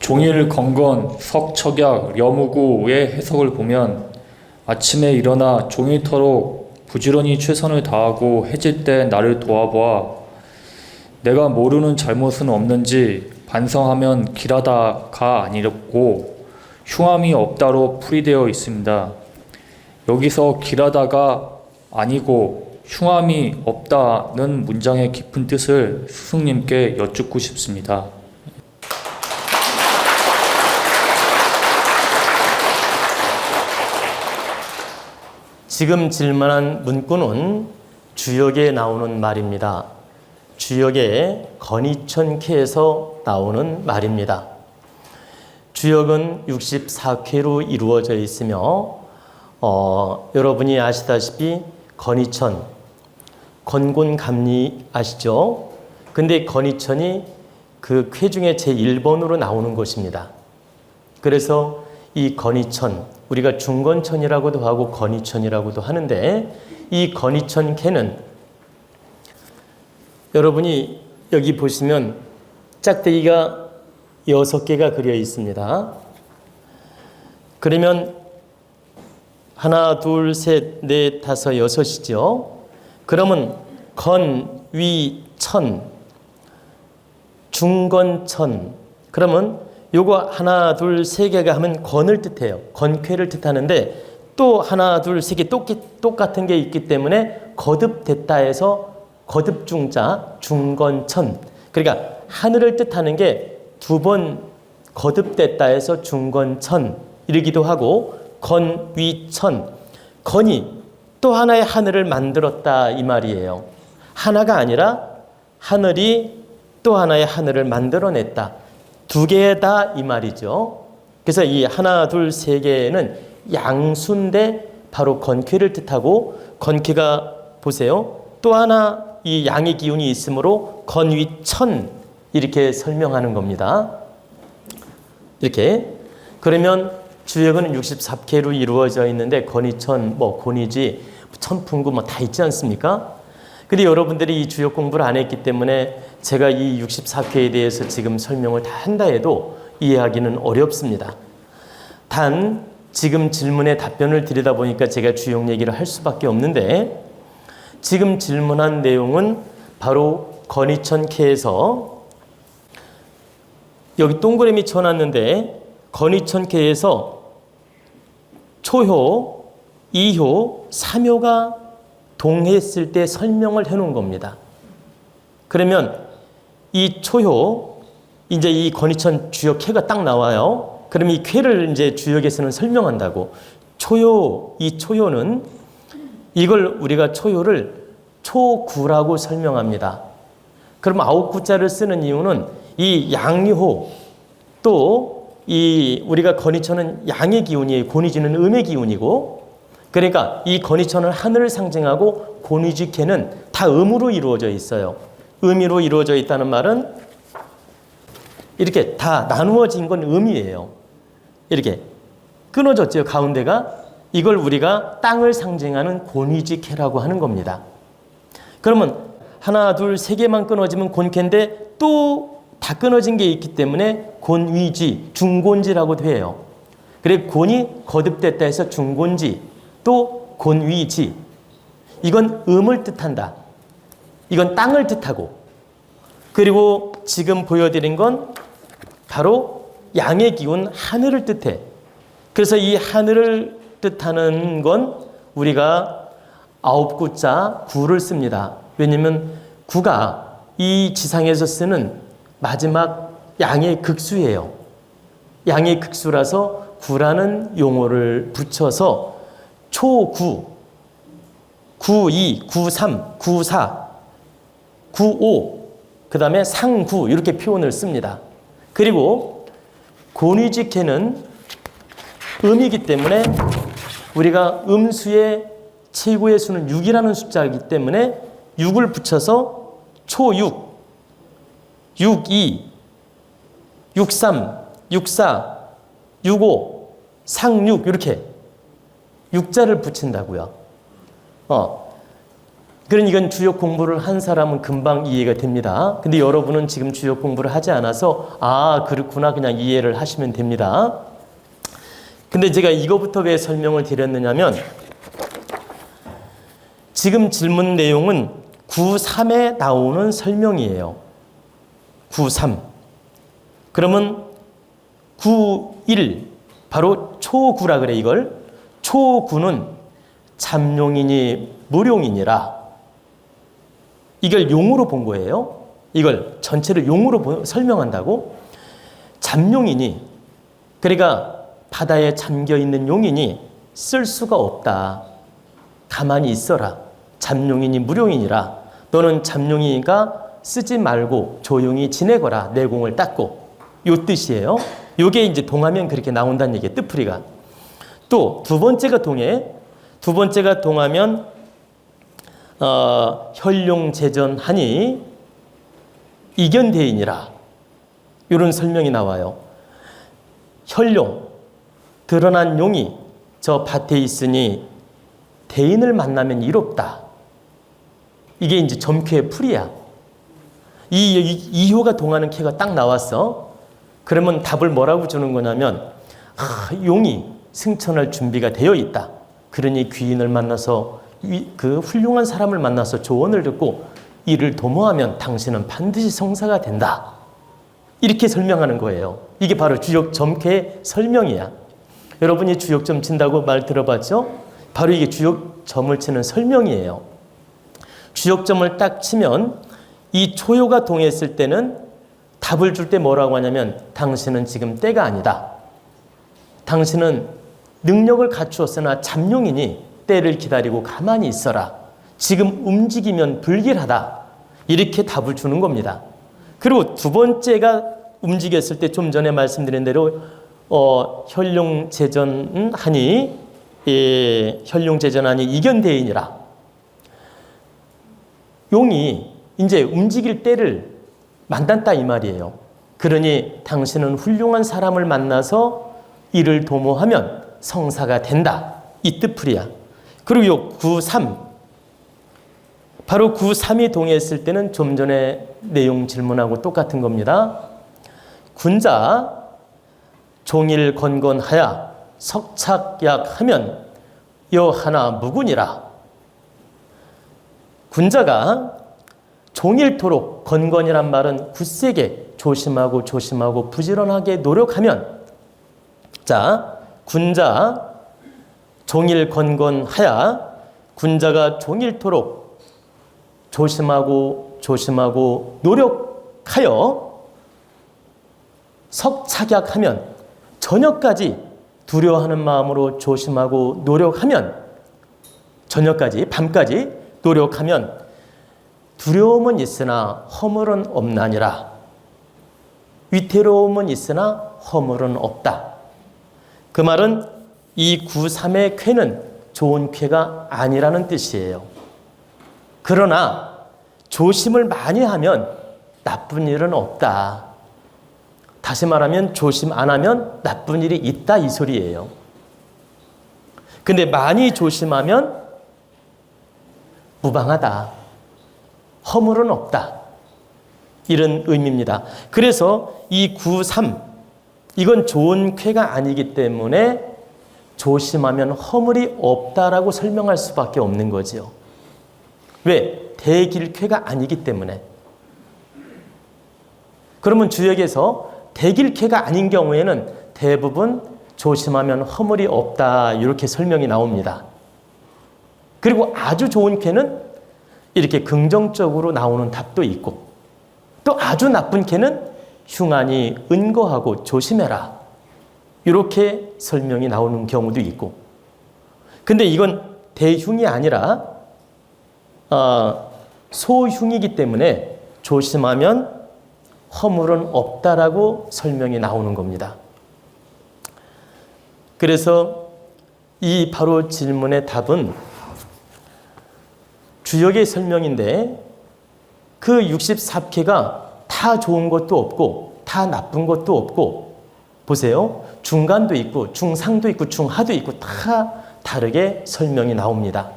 종일 건건, 석척약, 려무구의 해석을 보면 아침에 일어나 종일토록 부지런히 최선을 다하고 해질 때 나를 도와보아 내가 모르는 잘못은 없는지 반성하면 길하다가 아니었고 흉함이 없다로 풀이되어 있습니다. 여기서 길하다가 아니고 흉함이 없다는 문장의 깊은 뜻을 스승님께 여쭙고 싶습니다. 지금 질문한 문구는 주역에 나오는 말입니다. 주역의 건이천캐에서 나오는 말입니다. 주역은 64쾌로 이루어져 있으며 여러분이 아시다시피 건이천, 건곤감리 아시죠? 근데 건이천이 그 쾌 중에 제1번으로 나오는 것입니다. 그래서 이 건이천, 우리가 중건천이라고도 하고 건이천이라고도 하는데 이 건이천캐는 여러분이 여기 보시면 짝대기가 6개가 그려 있습니다. 그러면 하나, 둘, 셋, 넷, 다섯, 여섯이죠. 그러면 건, 위, 천, 중건천. 그러면 요거 하나, 둘, 세 개가 하면 건을 뜻해요. 건쾌를 뜻하는데 또 하나, 둘, 세 개 똑같은 게 있기 때문에 거듭됐다 해서 거듭중자, 중건천. 그러니까 하늘을 뜻하는 게 두 번 거듭됐다 해서 중건천 이르기도 하고 건위천. 건이 또 하나의 하늘을 만들었다 이 말이에요. 하나가 아니라 하늘이 또 하나의 하늘을 만들어냈다. 두 개다 이 말이죠. 그래서 이 하나, 둘, 세 개는 양수인데 바로 건쾌를 뜻하고 건쾌가 보세요. 또 하나 이 양의 기운이 있으므로 건위천 이렇게 설명하는 겁니다. 이렇게 그러면 주역은 64쾌로 이루어져 있는데 건이천, 곤이지, 천풍구 다 있지 않습니까? 근데 여러분들이 이 주역 공부를 안 했기 때문에 제가 이 64쾌에 대해서 지금 설명을 다 한다 해도 이해하기는 어렵습니다. 단 지금 질문에 답변을 드리다 보니까 제가 주역 얘기를 할 수밖에 없는데 지금 질문한 내용은 바로 건이천캐에서 여기 동그라미 쳐놨는데 건이천캐에서 초효, 이효, 삼효가 동했을 때 설명을 해놓은 겁니다. 그러면 이 초효, 이제 이 건이천 주역 쾌가 딱 나와요. 그럼 이 쾌를 이제 주역에서는 설명한다고. 초효, 이 초효는 이걸 우리가 초효를 초구라고 설명합니다. 그럼 9구자를 쓰는 이유는 이 양효 또 이 우리가 건이천은 양의 기운이에요. 곤이지는 음의 기운이고 그러니까 이 건이천은 하늘을 상징하고 곤이지캐는 다 음으로 이루어져 있어요. 음으로 이루어져 있다는 말은 이렇게 다 나누어진 건 음이에요. 이렇게 끊어졌죠. 가운데가 이걸 우리가 땅을 상징하는 곤이지캐라고 하는 겁니다. 그러면 하나, 둘, 세 개만 끊어지면 곤캐인데 또 다 끊어진 게 있기 때문에 곤위지, 중곤지라고도 해요. 그래 곤이 거듭됐다 해서 중곤지, 또 곤위지. 이건 음을 뜻한다. 이건 땅을 뜻하고 그리고 지금 보여드린 건 바로 양의 기운 하늘을 뜻해. 그래서 이 하늘을 뜻하는 건 우리가 9구자 구를 씁니다. 왜냐하면 구가 이 지상에서 쓰는 마지막 양의 극수예요. 양의 극수라서 구라는 용어를 붙여서 초구, 구이, 구삼, 구사, 구오, 그 다음에 상구 이렇게 표현을 씁니다. 그리고 곤위지캐는 음이기 때문에 우리가 음수의 최고의 수는 6이라는 숫자이기 때문에 6을 붙여서 초6, 62, 63, 64, 65, 상육 이렇게 6자를 붙인다고요. 그런 이건 주역 공부를 한 사람은 금방 이해가 됩니다. 근데 여러분은 지금 주역 공부를 하지 않아서 아 그렇구나 그냥 이해를 하시면 됩니다. 근데 제가 이거부터 왜 설명을 드렸느냐면 지금 질문 내용은 9.3에 나오는 설명이에요. 9.3. 그러면 9.1 바로 초9라 그래 이걸. 초9는 잠용이니 무용이니라. 이걸 용으로 본 거예요. 이걸 전체를 용으로 설명한다고. 잠용이니 그러니까 바다에 잠겨있는 용이니 쓸 수가 없다. 가만히 있어라. 잠용이니 무용이니라. 너는 잠용이니까 쓰지 말고 조용히 지내거라. 내공을 닦고. 요 뜻이에요. 요게 이제 동하면 그렇게 나온다는 얘기예요. 뜻풀이가. 또 두 번째가 동해. 두 번째가 동하면 혈룡제전하니 이견대인이라. 이런 설명이 나와요. 혈룡, 드러난 용이 저 밭에 있으니 대인을 만나면 이롭다. 이게 이제 점괘의 풀이야. 이효가 동하는 캐가 딱 나왔어. 그러면 답을 뭐라고 주는 거냐면 용이 승천할 준비가 되어 있다. 그러니 귀인을 만나서 그 훌륭한 사람을 만나서 조언을 듣고 이를 도모하면 당신은 반드시 성사가 된다. 이렇게 설명하는 거예요. 이게 바로 주역 점괘의 설명이야. 여러분이 주역점 친다고 말 들어봤죠? 바로 이게 주역점을 치는 설명이에요. 주역점을 딱 치면 이 초효가 동했을 때는 답을 줄 때 뭐라고 하냐면 당신은 지금 때가 아니다. 당신은 능력을 갖추었으나 잠룡이니 때를 기다리고 가만히 있어라. 지금 움직이면 불길하다. 이렇게 답을 주는 겁니다. 그리고 두 번째가 움직였을 때 좀 전에 말씀드린 대로 혈룡제전하니 혈룡제전하니 이견대인이라. 용이 이제 움직일 때를 만났다 이 말이에요. 그러니 당신은 훌륭한 사람을 만나서 이를 도모하면 성사가 된다. 이 뜻풀이야. 그리고 요 9.3 바로 9.3이 동했을 때는 좀 전에 내용 질문하고 똑같은 겁니다. 군자 종일 건건하야 석착약하면 여하나 무군이라. 군자가 종일토록 건건이란 말은 굳세게 조심하고 조심하고 부지런하게 노력하면 자 군자 종일 건건하야 군자가 종일토록 조심하고 조심하고 노력하여 석착약하면 저녁까지 두려워하는 마음으로 조심하고 노력하면 저녁까지 밤까지 노력하면 두려움은 있으나 허물은 없나니라. 위태로움은 있으나 허물은 없다. 그 말은 이 9.3의 쾌는 좋은 쾌가 아니라는 뜻이에요. 그러나 조심을 많이 하면 나쁜 일은 없다. 다시 말하면 조심 안 하면 나쁜 일이 있다 이 소리예요. 근데 많이 조심하면 무방하다. 허물은 없다. 이런 의미입니다. 그래서 이 9.3 이건 좋은 쾌가 아니기 때문에 조심하면 허물이 없다라고 설명할 수밖에 없는 거지요. 왜? 대길쾌가 아니기 때문에. 그러면 주역에서 대길쾌가 아닌 경우에는 대부분 조심하면 허물이 없다 이렇게 설명이 나옵니다. 그리고 아주 좋은 쾌는 이렇게 긍정적으로 나오는 답도 있고 또 아주 나쁜 쾌는 흉하니 은거하고 조심해라 이렇게 설명이 나오는 경우도 있고 근데 이건 대흉이 아니라 소흉이기 때문에 조심하면 허물은 없다라고 설명이 나오는 겁니다. 그래서 이 바로 질문의 답은 주역의 설명인데 그 64쾌가 다 좋은 것도 없고 다 나쁜 것도 없고 보세요. 중간도 있고 중상도 있고 중하도 있고 다 다르게 설명이 나옵니다.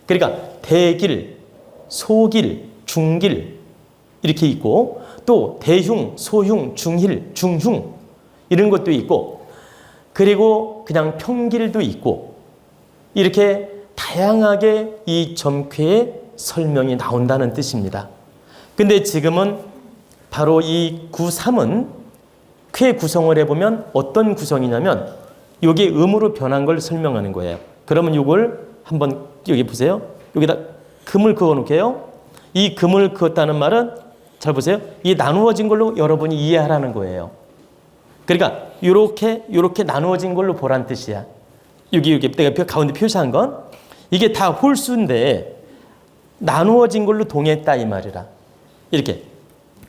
그러니까 대길, 소길, 중길 이렇게 있고 또 대흉, 소흉, 중힐, 중흉 이런 것도 있고 그리고 그냥 평길도 있고 이렇게 다양하게 이 점괘의 설명이 나온다는 뜻입니다. 근데 지금은 바로 이 구3은 쾌 구성을 해보면 어떤 구성이냐면 이게 음으로 변한 걸 설명하는 거예요. 그러면 이걸 한번 여기 보세요. 여기다 금을 그어 놓을게요. 이 금을 그었다는 말은 잘 보세요. 이 나누어진 걸로 여러분이 이해하라는 거예요. 그러니까 이렇게 나누어진 걸로 보란 뜻이야. 여기 내가 가운데 표시한 건 이게 다 홀수인데 나누어진 걸로 동했다 이 말이라. 이렇게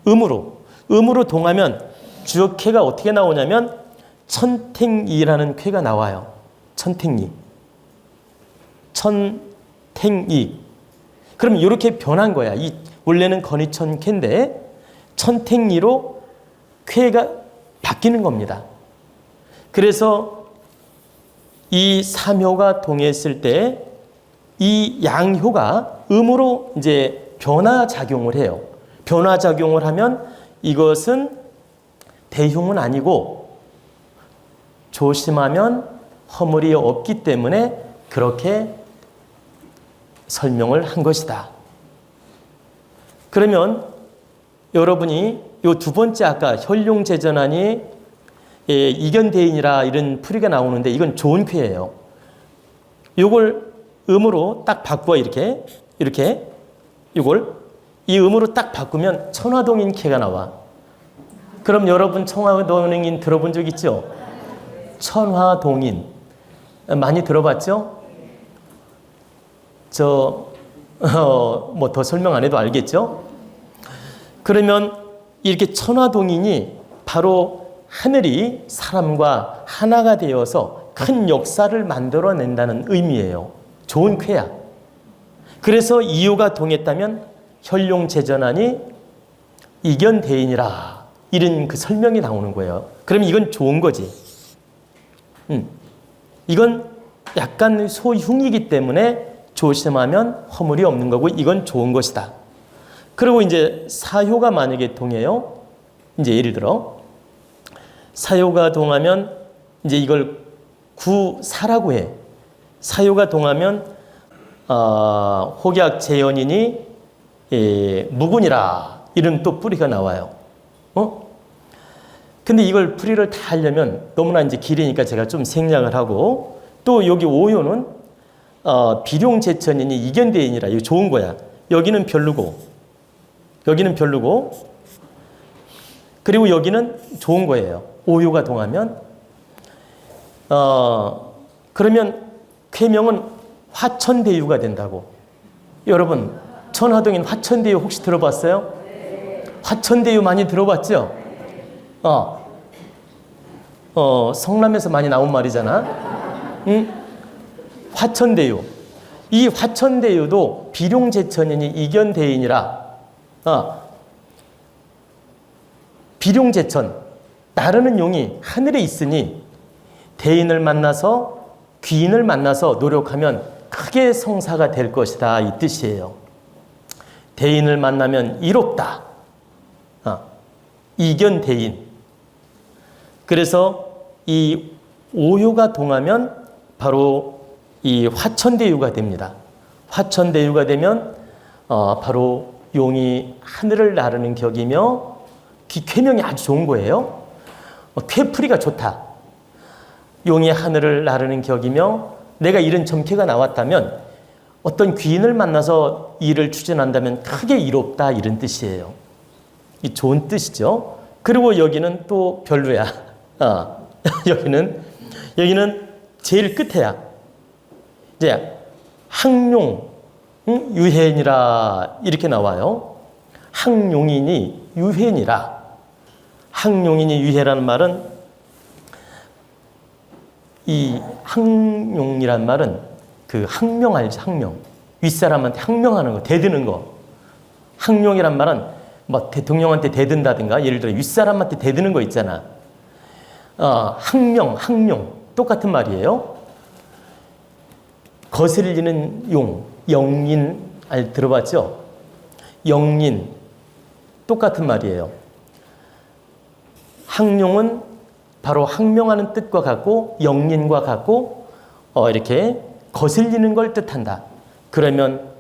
음으로 동하면 주역회가 어떻게 나오냐면 천택이라는 쾌가 나와요. 천택이. 그럼 이렇게 변한 거야. 이 원래는 건의천쾌인데 천택리로 쾌가 바뀌는 겁니다. 그래서 이 삼효가 동했을 때 이 양효가 음으로 이제 변화작용을 해요. 변화작용을 하면 이것은 대흉은 아니고 조심하면 허물이 없기 때문에 그렇게 설명을 한 것이다. 그러면 여러분이 요 두 번째 아까 혈룡제전하니 이견대인이라 이런 풀이가 나오는데 이건 좋은 쾌예요. 요걸 음으로 딱 바꾸어 이렇게 이걸 이 음으로 딱 바꾸면 천화동인 쾌가 나와. 그럼 여러분 천화동인 들어본 적 있죠? 천화동인 많이 들어봤죠? 뭐 더 설명 안 해도 알겠죠? 그러면 이렇게 천화동인이 바로 하늘이 사람과 하나가 되어서 큰 역사를 만들어낸다는 의미예요. 좋은 쾌야. 그래서 이유가 동했다면 혈룡제전하니 이견대인이라 이런 그 설명이 나오는 거예요. 그럼 이건 좋은 거지. 이건 약간 소흉이기 때문에 조심하면 허물이 없는 거고 이건 좋은 것이다. 그리고 이제 사효가 만약에 동해요. 이제 예를 들어 사효가 동하면 이제 이걸 구사라고 해. 사효가 동하면 혹약 재연이니 무군이라 이런 또 뿌리가 나와요. 근데 이걸 풀이를 다 하려면 너무나 이제 길으니까 제가 좀 생략을 하고 또 여기 오효는 비룡제천이니 이견대인이라 이거 좋은 거야. 여기는 별로고 그리고 여기는 좋은 거예요. 오효가 동하면 그러면 쾌명은 화천대유가 된다고. 여러분 천화동인 화천대유 혹시 들어봤어요? 화천대유 많이 들어봤죠? 성남에서 많이 나온 말이잖아. 화천대유. 이 화천대유도 비룡제천이니 이견대인이라 비룡제천 나르는 용이 하늘에 있으니 대인을 만나서 귀인을 만나서 노력하면 크게 성사가 될 것이다 이 뜻이에요. 대인을 만나면 이롭다. 이견대인. 그래서 이 오효가 동하면 바로 이 화천대유가 됩니다. 화천대유가 되면 바로 용이 하늘을 나르는 격이며 쾌명이 아주 좋은 거예요. 쾌풀이가 좋다. 용이 하늘을 나르는 격이며 내가 이런 점괘가 나왔다면 어떤 귀인을 만나서 일을 추진한다면 크게 이롭다 이런 뜻이에요. 이 좋은 뜻이죠. 그리고 여기는 또 별로야. 여기는 제일 끝에야. 이제 항용 유해니라 이렇게 나와요. 항용이니 유해니라. 항용이니 유해라는 말은 이 항용이란 말은 그 항명 알지? 항명. 윗사람한테 항명하는 거, 대드는 거. 항용이란 말은 뭐 대통령한테 대든다든가 예를 들어 윗사람한테 대드는 거 있잖아. 항명, 항용 똑같은 말이에요. 거슬리는 용, 영인 들어봤죠? 영린 똑같은 말이에요. 항룡은 바로 항명하는 뜻과 같고 영린과 같고 이렇게 거슬리는 걸 뜻한다. 그러면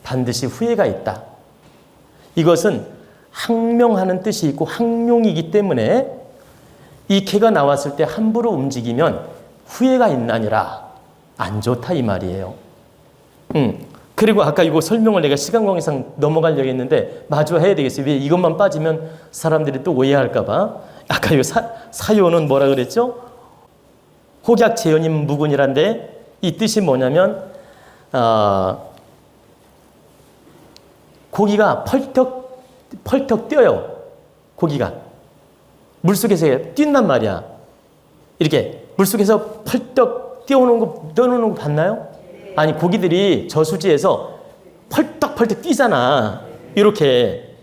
반드시 후회가 있다. 이것은 항명하는 뜻이 있고 항룡이기 때문에 이 개가 나왔을 때 함부로 움직이면 후회가 있나니라 안 좋다 이 말이에요. 그리고 아까 이거 설명을 내가 시간 관계상 넘어가려고 했는데 마저 해야 되겠어요. 왜 이것만 빠지면 사람들이 또 오해할까 봐. 아까 이 사요는 뭐라 그랬죠? 혹약 재현임 무근이란데 이 뜻이 뭐냐면 고기가 펄떡 뛰어요. 고기가 물속에서 뛴단 말이야. 이렇게 물속에서 펄떡 뛰어오는 거 봤나요? 아니 고기들이 저수지에서 펄떡 뛰잖아. 이렇게.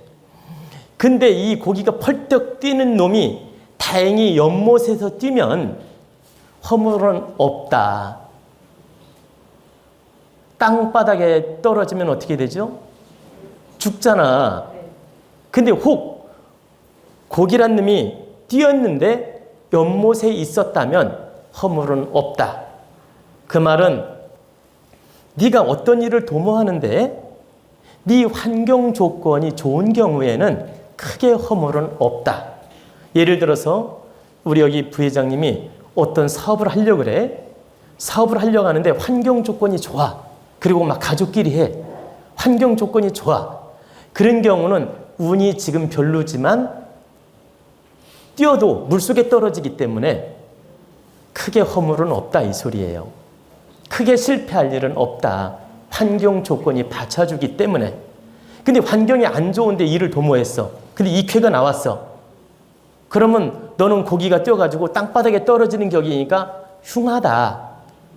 근데 이 고기가 펄떡 뛰는 놈이 다행히 연못에서 뛰면 허물은 없다. 땅바닥에 떨어지면 어떻게 되죠? 죽잖아. 근데 혹 고기란 놈이 뛰었는데 연못에 있었다면 허물은 없다. 그 말은 네가 어떤 일을 도모하는데 네 환경 조건이 좋은 경우에는 크게 허물은 없다. 예를 들어서 우리 여기 부회장님이 어떤 사업을 하려고 그래. 사업을 하려고 하는데 환경 조건이 좋아. 그리고 막 가족끼리 해. 환경 조건이 좋아. 그런 경우는 운이 지금 별로지만 뛰어도 물속에 떨어지기 때문에 크게 허물은 없다 이 소리예요. 크게 실패할 일은 없다. 환경 조건이 받쳐주기 때문에. 근데 환경이 안 좋은데 일을 도모했어. 근데 이쾌가 나왔어. 그러면 너는 고기가 뛰어가지고 땅바닥에 떨어지는 격이니까 흉하다.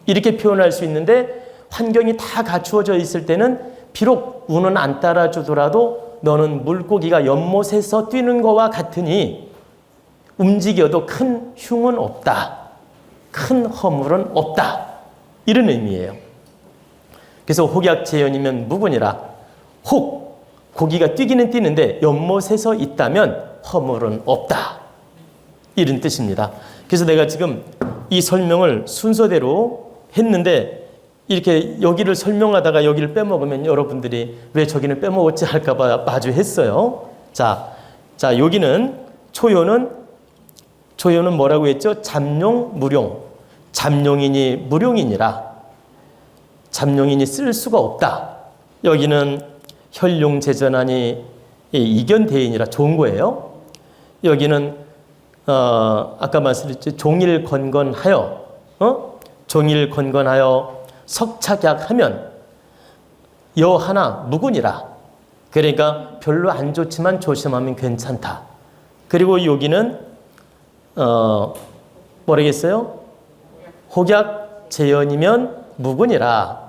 이렇게 표현할 수 있는데 환경이 다 갖추어져 있을 때는 비록 운은 안 따라주더라도 너는 물고기가 연못에서 뛰는 거와 같으니 움직여도 큰 흉은 없다. 큰 허물은 없다. 이런 의미예요. 그래서 혹약재현이면 무근이라. 혹 고기가 뛰기는 뛰는데 연못에서 있다면 허물은 없다. 이런 뜻입니다. 그래서 내가 지금 이 설명을 순서대로 했는데 이렇게 여기를 설명하다가 여기를 빼먹으면 여러분들이 왜 저기는 빼먹었지 할까봐 마주 했어요. 자, 여기는 초요는 뭐라고 했죠? 잠용, 무용. 잠용이니 무용이니라. 잠용이니 쓸 수가 없다. 여기는 혈룡제전하니 이견대인이라 좋은 거예요. 여기는 아까 말씀드렸죠. 종일건건하여 종일건건하여 석착약하면 여하나 무근이라. 그러니까 별로 안 좋지만 조심하면 괜찮다. 그리고 여기는 뭐라겠어요? 혹약 재현이면 무근이라.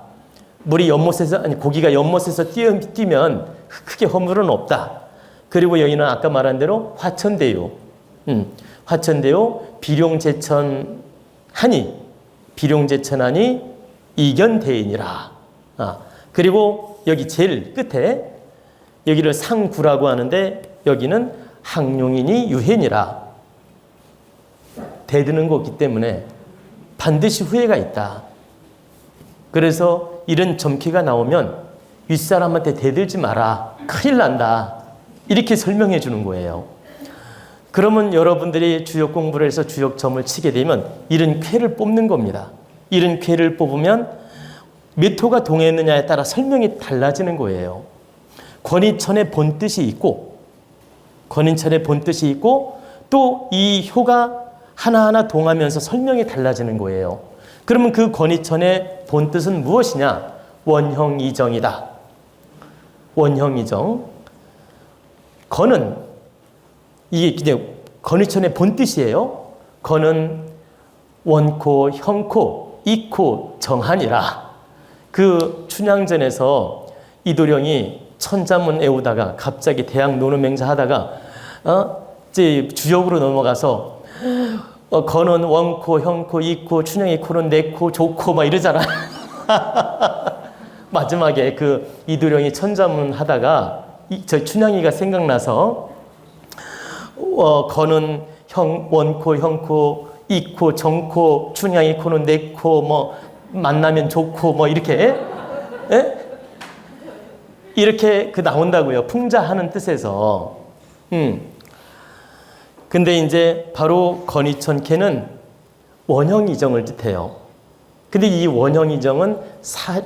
물이 연못에서 고기가 연못에서 뛰면 크게 허물은 없다. 그리고 여기는 아까 말한 대로 화천대유. 화천대유 비룡제천하니 이견대인이라. 그리고 여기 제일 끝에 여기를 상구라고 하는데 여기는 항룡이니 유해니라. 대드는 거기 때문에 반드시 후회가 있다. 그래서 이런 점괘가 나오면 윗사람한테 대들지 마라. 큰일 난다. 이렇게 설명해 주는 거예요. 그러면 여러분들이 주역 공부를 해서 주역점을 치게 되면 이런 쾌를 뽑는 겁니다. 이런 쾌를 뽑으면 몇 호가 동했느냐에 따라 설명이 달라지는 거예요. 권위천의 본뜻이 있고 또 이 효가 하나하나 동하면서 설명이 달라지는 거예요. 그러면 그 권위천의 본뜻은 무엇이냐? 원형이정이다. 원형이정. 건은 이게 그냥 권위천의 본뜻이에요. 건은 원코, 형코, 이코, 정한이라. 그 춘향전에서 이도령이 천자문 애우다가 갑자기 대학 노는맹자 하다가 이제 주역으로 넘어가서 건은 원코, 형코, 이코, 춘향이 코는 네코, 조코 막 이러잖아. 마지막에 그 이도령이 천자문 하다가 저 춘향이가 생각나서 거는 원코, 형코, 이코, 정코, 춘향이 코는 내 코, 뭐 만나면 좋고 뭐 이렇게 이렇게 그 나온다고요. 풍자하는 뜻에서. 근데 이제 바로 건이천캐는 원형이정을 뜻해요. 근데 이 원형이정은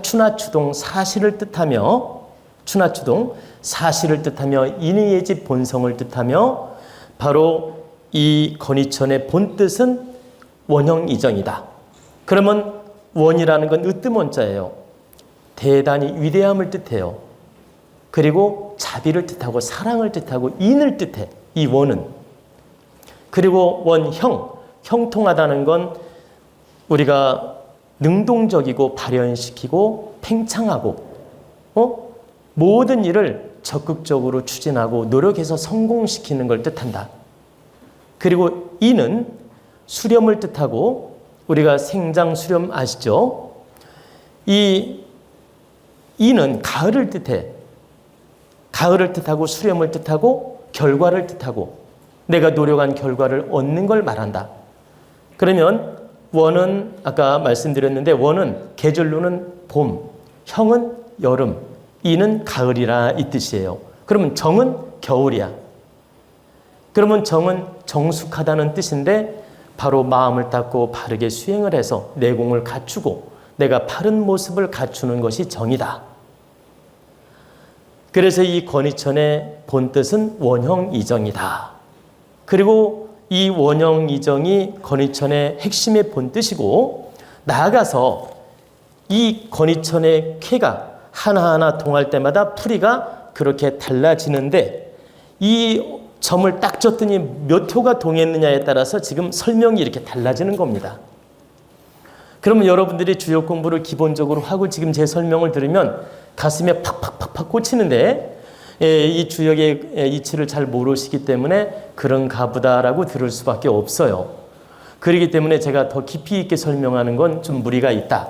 추나추동 사실을 뜻하며 추나추동 사실을 뜻하며 인의의 집 본성을 뜻하며 바로 이 건이천의 본뜻은 원형이정이다. 그러면 원이라는 건 으뜸원자예요. 대단히 위대함을 뜻해요. 그리고 자비를 뜻하고 사랑을 뜻하고 인을 뜻해. 이 원은. 그리고 원형, 형통하다는 건 우리가 능동적이고 발현시키고 팽창하고 모든 일을 적극적으로 추진하고 노력해서 성공시키는 걸 뜻한다. 그리고 이는 수렴을 뜻하고 우리가 생장 수렴 아시죠? 이는 가을을 뜻해. 가을을 뜻하고 수렴을 뜻하고 결과를 뜻하고 내가 노력한 결과를 얻는 걸 말한다. 그러면 원은 아까 말씀드렸는데 원은 계절로는 봄, 형은 여름, 이는 가을이라 이 뜻이에요. 그러면 정은 겨울이야. 그러면 정은 정숙하다는 뜻인데 바로 마음을 닦고 바르게 수행을 해서 내공을 갖추고 내가 바른 모습을 갖추는 것이 정이다. 그래서 이 건이천의 본뜻은 원형이정이다. 그리고 이 원형이정이 건이천의 핵심의 본뜻이고 나아가서 이 건이천의 쾌가 하나하나 동할 때마다 풀이가 그렇게 달라지는데 이 점을 딱 줬더니 몇 호가 동했느냐에 따라서 지금 설명이 이렇게 달라지는 겁니다. 그러면 여러분들이 주역 공부를 기본적으로 하고 지금 제 설명을 들으면 가슴에 팍팍팍팍 꽂히는데 이 주역의 이치를 잘 모르시기 때문에 그런가 보다라고 들을 수밖에 없어요. 그렇기 때문에 제가 더 깊이 있게 설명하는 건 좀 무리가 있다.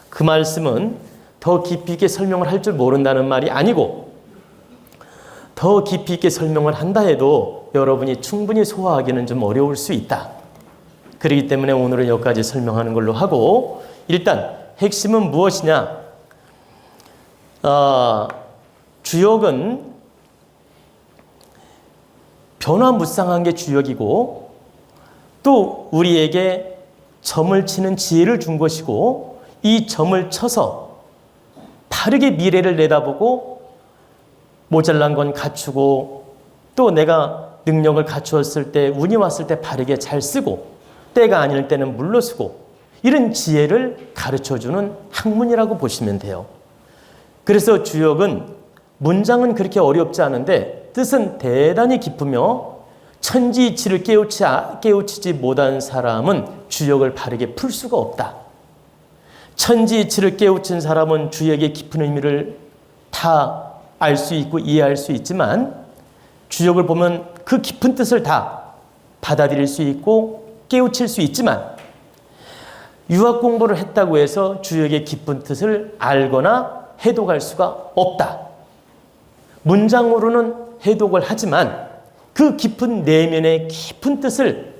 그 말씀은 더 깊이 있게 설명을 할 줄 모른다는 말이 아니고 더 깊이 있게 설명을 한다 해도 여러분이 충분히 소화하기는 좀 어려울 수 있다. 그렇기 때문에 오늘은 여기까지 설명하는 걸로 하고 일단 핵심은 무엇이냐? 주역은 변화무쌍한 게 주역이고 또 우리에게 점을 치는 지혜를 준 것이고 이 점을 쳐서 바르게 미래를 내다보고 모자란 건 갖추고 또 내가 능력을 갖추었을 때 운이 왔을 때 바르게 잘 쓰고 때가 아닐 때는 물러서고 이런 지혜를 가르쳐주는 학문이라고 보시면 돼요. 그래서 주역은 문장은 그렇게 어렵지 않은데 뜻은 대단히 깊으며 천지이치를 깨우치지 못한 사람은 주역을 바르게 풀 수가 없다. 천지이치를 깨우친 사람은 주역의 깊은 의미를 다 알 수 있고 이해할 수 있지만 주역을 보면 그 깊은 뜻을 다 받아들일 수 있고 깨우칠 수 있지만 유학 공부를 했다고 해서 주역의 깊은 뜻을 알거나 해독할 수가 없다. 문장으로는 해독을 하지만 그 깊은 내면의 깊은 뜻을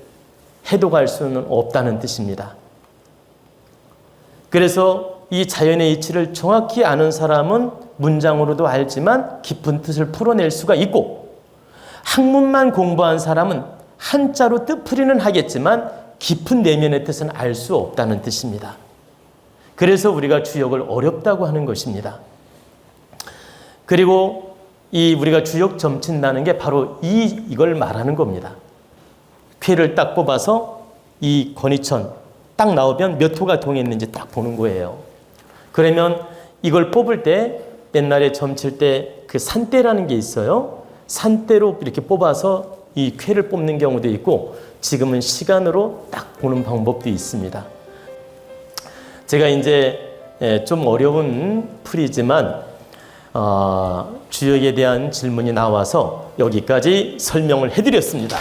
해독할 수는 없다는 뜻입니다. 그래서 이 자연의 이치를 정확히 아는 사람은 문장으로도 알지만 깊은 뜻을 풀어낼 수가 있고 학문만 공부한 사람은 한자로 뜻풀이는 하겠지만 깊은 내면의 뜻은 알 수 없다는 뜻입니다. 그래서 우리가 주역을 어렵다고 하는 것입니다. 그리고 우리가 주역 점친다는 게 바로 이걸 말하는 겁니다. 쾌를 딱 뽑아서 이 건이천 딱 나오면 몇 호가 동했는지 딱 보는 거예요. 그러면 이걸 뽑을 때 옛날에 점칠 때 그 산대라는 게 있어요. 산대로 이렇게 뽑아서 이 쾌를 뽑는 경우도 있고 지금은 시간으로 딱 보는 방법도 있습니다. 제가 이제 좀 어려운 풀이지만 주역에 대한 질문이 나와서 여기까지 설명을 해드렸습니다.